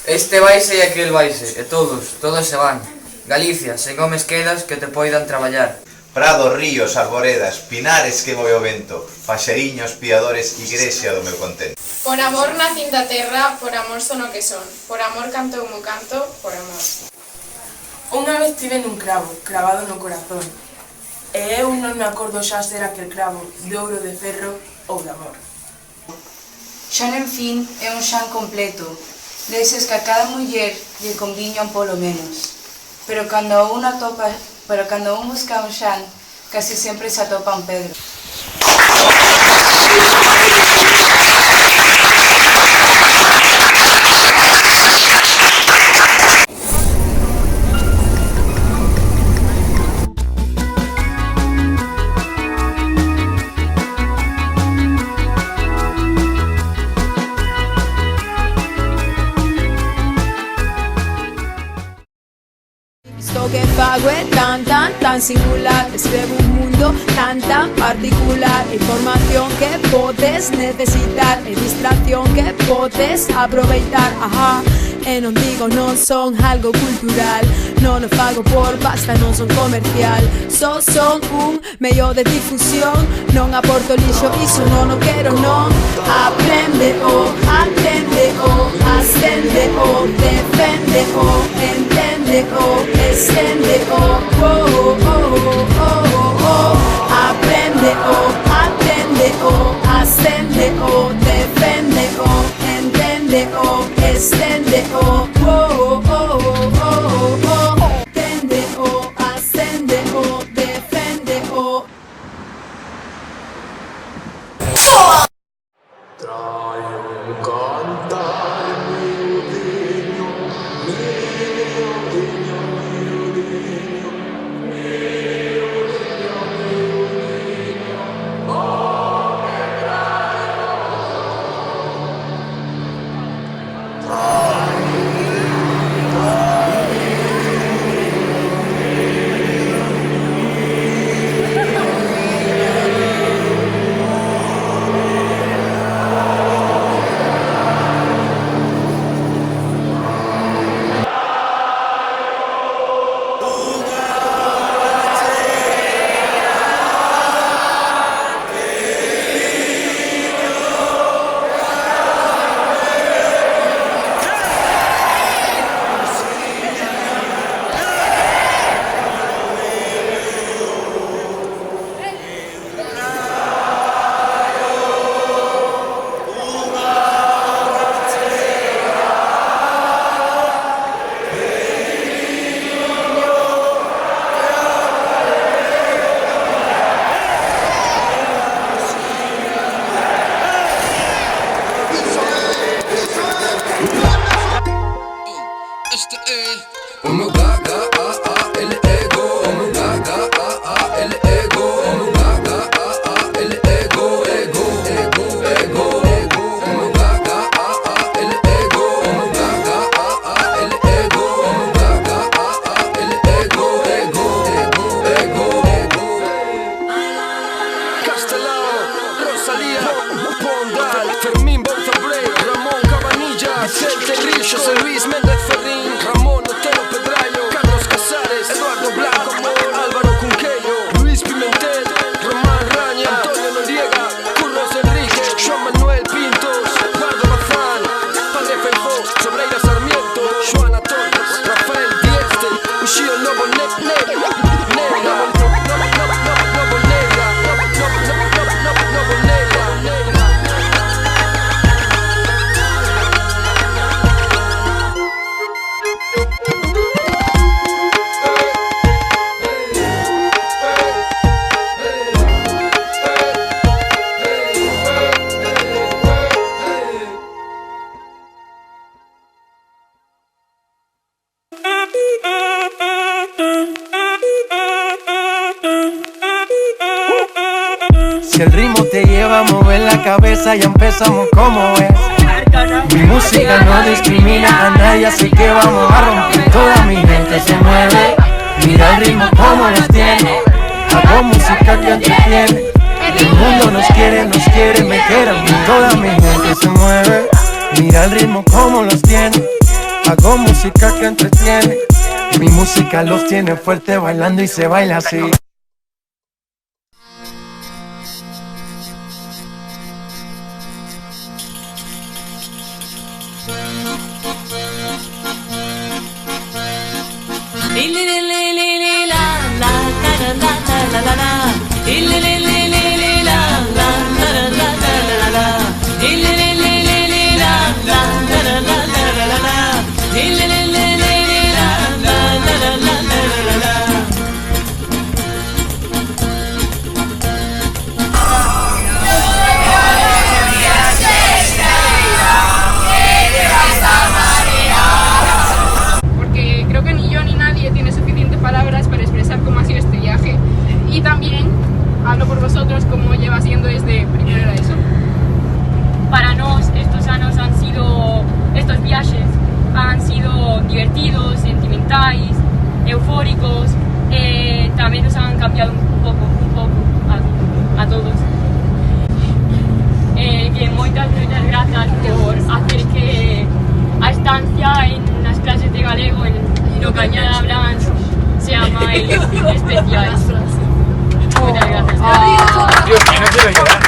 Este vaise e aquel vaise, e todos se van. Galicia, sen homes quedas que te poidan traballar. Prados, ríos, arboredas, pinares que move o vento, paxeriños, piadores, igrexa do meu contento. Por amor nacín da terra, por amor son o que son, por amor canto o meu canto, por amor. Unha vez tive nun cravo, cravado no corazón, e eu non me acordo xa ser aquel cravo de ouro, de ferro ou de amor. Xan, en fin, é un xan completo, deses que a cada muller lle conviñan polo menos. Pero cando un busca un xan, casi sempre se atopa un Pedro. Isto que fago é tan singular. Escrevo un mundo tan particular. Información que podes necesitar e distracción que podes aproveitar. E non digo non son algo cultural, non o fago por pasta, non son comercial. Só son un medio de difusión, non aporto lixo, iso non o quero, non. Aprende-o, atende-o, ascende-o, defende-o, entende-o, extende-o, aprende-o, atende-o, ascende-o, defende-o, entende-o, extende-o, tende-o, ascende-o, defende-o. Si el ritmo te lleva a mover la cabeza, ya empezamos como es. Mi música no discrimina a nadie, así que vamos a romper. Toda mi gente se mueve, mira el ritmo como los tiene. Hago música que entretiene. El mundo nos quiere, me quieren. Toda mi gente se mueve, mira el ritmo como los tiene. Hago música que entretiene. Mi música los tiene fuerte bailando y se baila así. Porque creo que ni yo ni nadie tiene suficientes palabras para expresar cómo ha sido este viaje. Y también hablo por vosotros cómo lleva siendo desde primero de eso. Para nos estos años han sido, estos viajes han sido divertidos, sentimentales, eufóricos, también nos han cambiado un poco a todos. Que muchas gracias por hacer que a estancia en las clases de galego, en lo que añada hablan, sea más especial. Muchas gracias. Dios, no quiero llorar.